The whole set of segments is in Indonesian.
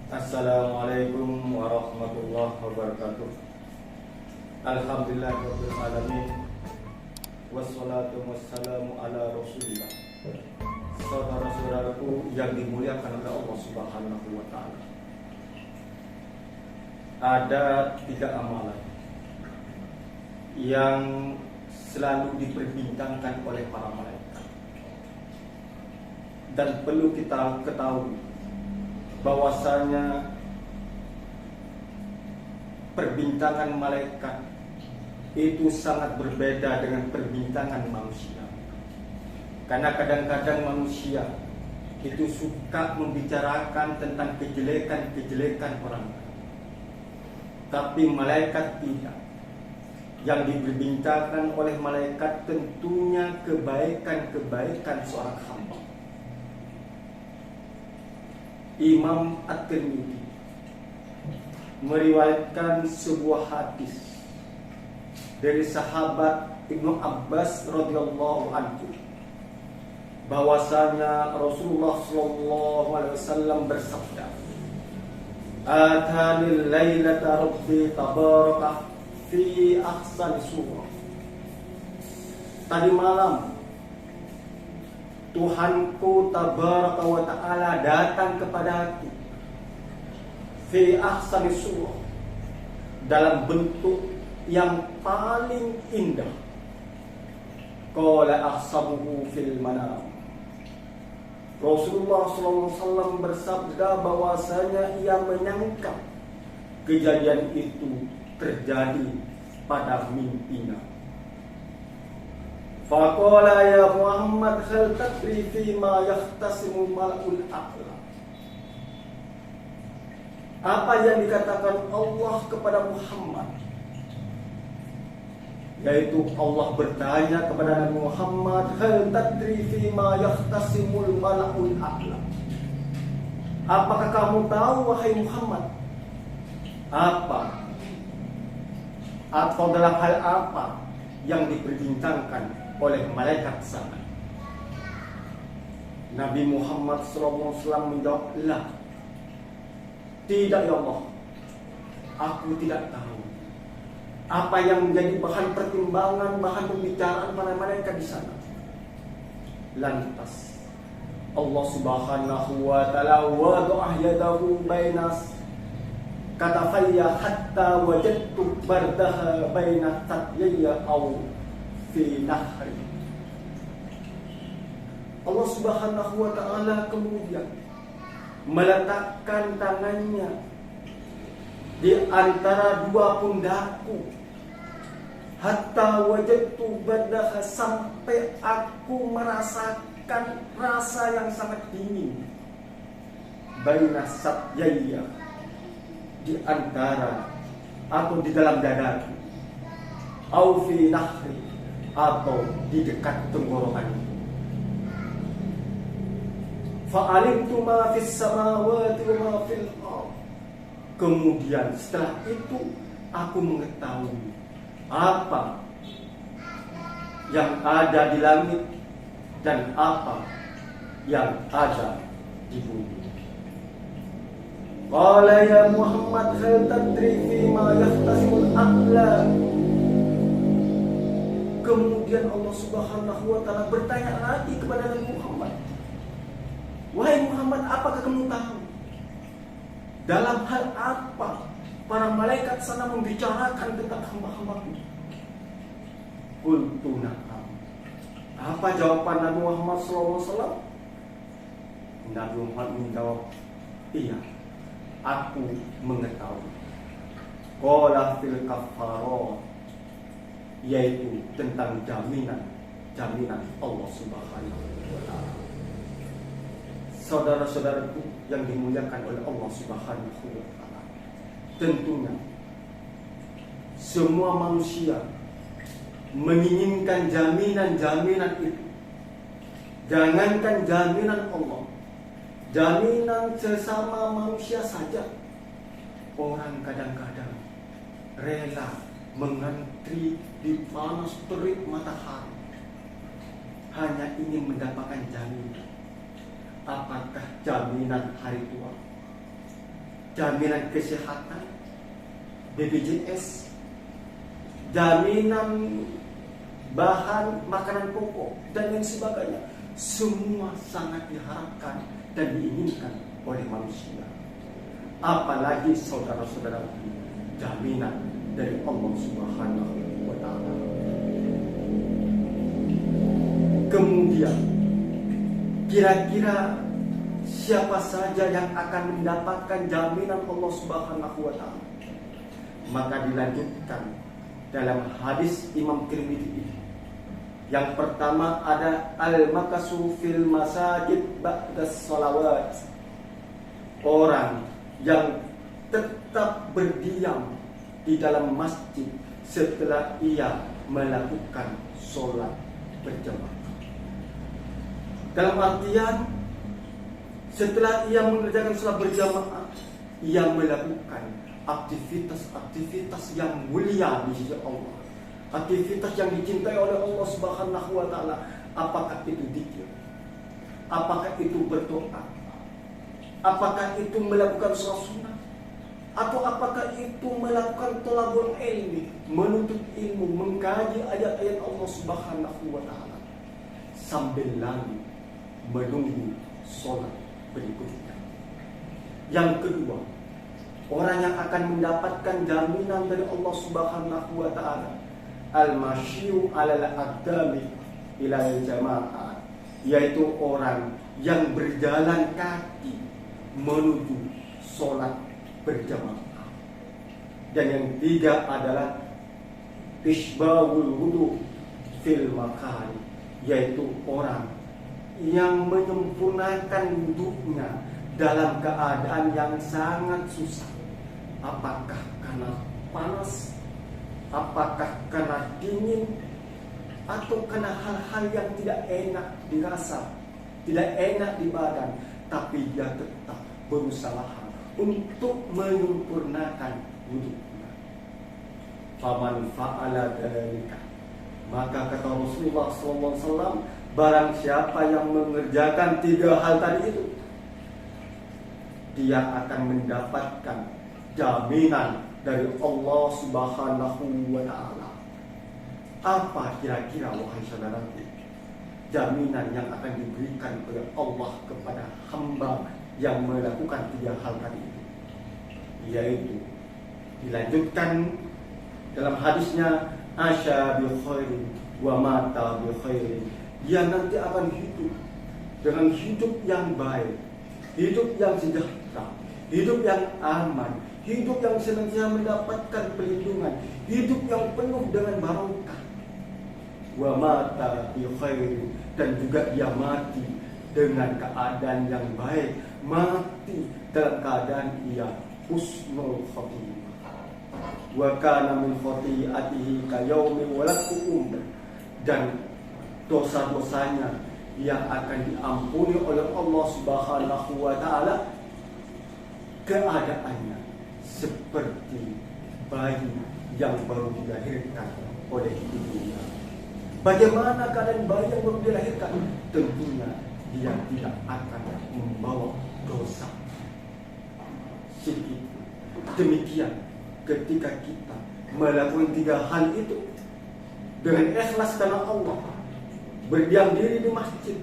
Assalamualaikum warahmatullahi wabarakatuh. Alhamdulillahirabbil alamin. Wassalatu wassalamu ala Rasulillah. Saudara-saudaraku yang dimuliakan oleh Allah Subhanahu wa taala. Ada 3 amalan yang selalu diperbincangkan oleh para malaikat. Dan perlu kita ketahui bahwasanya perbincangan malaikat itu sangat berbeda dengan perbincangan manusia. Karena kadang-kadang manusia itu suka membicarakan tentang kejelekan-kejelekan orang lain. Tapi malaikat tidak. Yang diperbincangkan oleh malaikat tentunya kebaikan-kebaikan seorang hamba. Imam At-Tirmidzi meriwayatkan sebuah hadis dari sahabat Ibnu Abbas radhiyallahu anhu bahwasanya Rasulullah sallallahu alaihi wasallam bersabda, "Atani lailata rabbi tabaraka fi ahsani surah." Tadi malam Tuhanku tabaraka wa ta'ala datang kepadaku fi ahsani surah, dalam bentuk yang paling indah. Qala ahsabuhu fil manam. Rasulullah SAW bersabda bahwasanya ia menyangka kejadian itu terjadi pada mimpinya. Faqala ya Muhammad hal tadri fi ma yahtasimu mala'ul a'la. Apa yang dikatakan Allah kepada Muhammad, yaitu Allah bertanya kepada Nabi Muhammad, hal tadri fi ma yahtasimul mala'ul a'la. Apakah kamu tahu wahai Muhammad, apa atau dalam hal apa yang diperbincangkan oleh malaikat sana? Nabi Muhammad SAW menjawab, "La, tidak ya Allah, aku tidak tahu apa yang menjadi bahan pertimbangan, bahan pembicaraan para malaikat di sana." Lantas Allah Subhanahu wa taala wada'a yadahu bainas katafayya hatta wajadtu bardaha baina tatyayya aw fi nahri. Allah Subhanahu wa taala kemudian meletakkan tangannya di antara 2 pundakku, hatta wajadtu bardaha, sampai aku merasakan rasa yang sangat dingin, baina satyayya, di antara atau di dalam dadaku, au fi nahri, atau di dekat tenggorokan. Fa'alimtu ma fis samawati wa ma fil ardh. Kemudian setelah itu aku mengetahui apa yang ada di langit dan apa yang ada di bumi. Qala ya Muhammad hal tadri fi ma yahtasimul a'la. Kemudian Allah Subhanahu wa taala bertanya lagi kepada Nabi Muhammad, "Wahai Muhammad, apakah kamu tahu dalam hal apa para malaikat sana membicarakan tentang hamba-hambaku?" Qultu na'am. Apa jawaban Nabi Muhammad SAW? Nabi Muhammad menjawab, "Iya, aku mengetahui." Qala fil kafarat, yaitu tentang jaminan Allah Subhanahu wa taala. Saudara-saudaraku yang dimuliakan oleh Allah Subhanahu wa taala, tentunya semua manusia menginginkan jaminan itu. Jangankan jaminan Allah, jaminan sesama manusia saja. Orang kadang-kadang rela mengantri di panas terik matahari hanya ingin mendapatkan jaminan. Apakah jaminan hari tua? jaminan kesehatan, BPJS, jaminan bahan makanan pokok, dan yang sebagainya. Semua sangat diharapkan dan diinginkan oleh manusia. Apalagi saudara-saudara, jaminan dari Allah Subhanahu wa Ta'ala. Kemudian, kira-kira siapa saja yang akan mendapatkan jaminan Allah Subhanahu wa Ta'ala? Maka dilanjutkan dalam hadis Imam Tirmidzi. Yang pertama ada al-makasu fil masajid ba'da sholawat. Orang yang tetap berdiam di dalam masjid setelah ia melakukan sholat berjamaah. Dalam artian, setelah ia mengerjakan sholat berjamaah, ia melakukan aktivitas-aktivitas yang mulia di sisi Allah, aktivitas yang dicintai oleh Allah Subhanahu wa Ta'ala. Apakah itu zikir? Apakah itu berdoa? Apakah itu melakukan sholat sunnah? Atau apakah itu melakukan thalabul ilmi, menuntut ilmu, mengkaji ayat-ayat Allah Subhanahu wa Ta'ala sambil lalu menunggu sholat berikutnya. Yang kedua, orang yang akan mendapatkan jaminan dari Allah Subhanahu wa Ta'ala, al-masyiu 'alal aqdami ilal jamaah, yaitu orang yang berjalan kaki menuju sholat berjamaah. Dan yang tiga adalah isbahul wudu fil makan, yaitu orang yang menyempurnakan wudhunya dalam keadaan yang sangat susah. Apakah karena panas, apakah karena dingin, atau karena hal-hal yang tidak enak dirasa, tidak enak di badan, tapi dia tetap berusaha untuk menyempurnakan wudhunya. Faman fa'ala dzalika, maka kata Rasulullah SAW, barang siapa yang mengerjakan tiga hal tadi itu, dia akan mendapatkan jaminan dari Allah Subhanahu wa Ta'ala. Apa kira-kira, wahai saudaraku, jaminan yang akan diberikan oleh Allah kepada hamba yang melakukan tiga hal tadi itu? Yaitu dilanjutkan dalam hadisnya, asya bi khairin wa mata bi khairin. Dia nanti akan hidup dengan hidup yang baik, hidup yang sejahtera, hidup yang aman, hidup yang senantiasa mendapatkan perlindungan, hidup yang penuh dengan barokah. Wa mata bi khairin, dan juga dia mati dengan keadaan yang baik, mati dalam keadaan ia husnul khotimah. Wa kana min khoti'atihi ka yaumi waladtu, dan dosa-dosanya yang akan diampuni oleh Allah Subhanahu wa Ta'ala keadaannya seperti bayi yang baru dilahirkan oleh ibunya. Bagaimana keadaan bayi yang baru dilahirkan? Tentunya dia tidak akan membawa dosa sedikit. Demikian ketika kita melakukan tiga hal itu dengan ikhlas karena Allah, berdiam diri di masjid,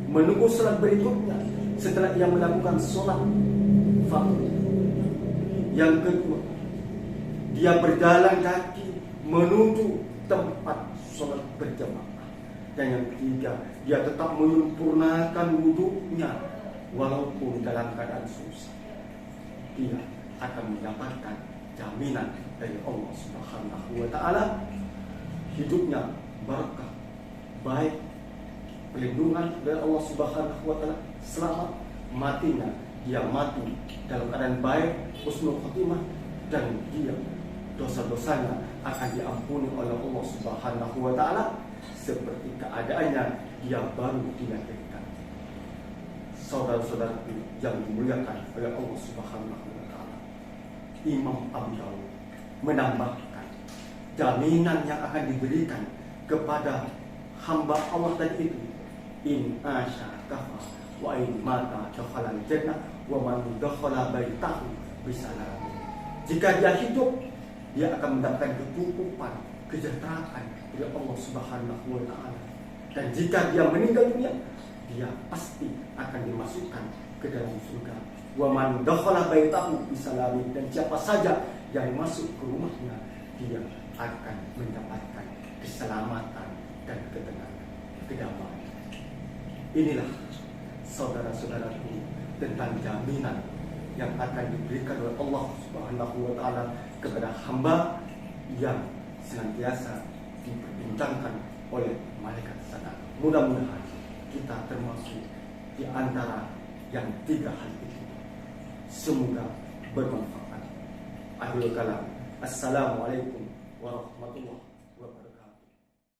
menunggu sholat berikutnya setelah ia melakukan sholat fardu. Yang kedua, dia berjalan kaki menuju tempat sholat berjamaah. Dan yang ketiga, dia tetap menyempurnakan wudhunya walaupun dalam keadaan susah. Dia akan mendapatkan jaminan dari Allah Subhanahu wa Ta'ala, hidupnya barakah, baik, perlindungan dari Allah Subhanahu wa Ta'ala, selamat, matinya dia mati dalam keadaan baik, husnul khotimah, dan dia dosa-dosanya akan diampuni oleh Allah Subhanahu wa Ta'ala seperti keadaannya dia baru dilahirkan. Saudara-saudaraku yang dimuliakan oleh Allah Subhanahu wa Ta'ala, Imam Abu Dawud menambahkan jaminan yang akan diberikan kepada hamba Allah tadi itu, in asya kafa wa in mata dakhala jannah wa man dakhala baitahu bisalamin. Jika dia hidup, dia akan mendapatkan kecukupan, kesejahteraan dari Allah Subhanahu wa Ta'ala. Dan jika dia meninggal dunia, dia pasti akan dimasukkan ke dalam surga. Wa man dakhala baitahu bisalamin, dan siapa saja yang masuk ke rumahnya, dia akan mendapatkan keselamatan dan ketenangan, kedamaian. Inilah saudara-saudaraku tentang jaminan yang akan diberikan oleh Allah Subhanahu wa Ta'ala kepada hamba yang senantiasa diperbincangkan oleh malaikat sana. Mudah-mudahan kita termasuk di antara yang 3 hal itu. Semoga bermanfaat. Akhirul kalam. Assalamualaikum warahmatullahi wabarakatuh.